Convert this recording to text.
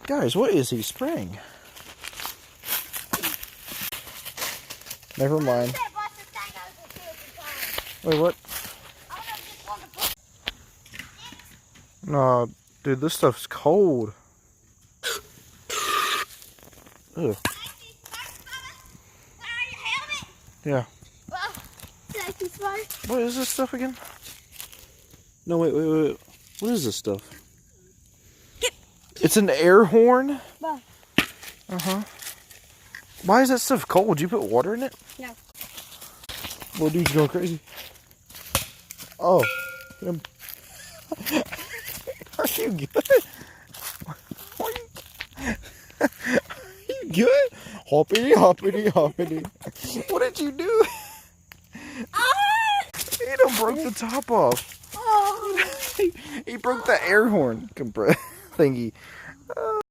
Guys, what is he spraying? Never mind. Wait, what? No, dude, this stuff's cold. Ugh. Yeah. What is this stuff again? No, wait. What is this stuff? It's an air horn? Uh-huh. Why is that stuff cold? Did you put water in it? No. Well, dude's going crazy. Oh. Are you good? Are you good? Hoppity, hoppity, hoppity. What did you do? He done broke the top off. He broke the air horn thingy.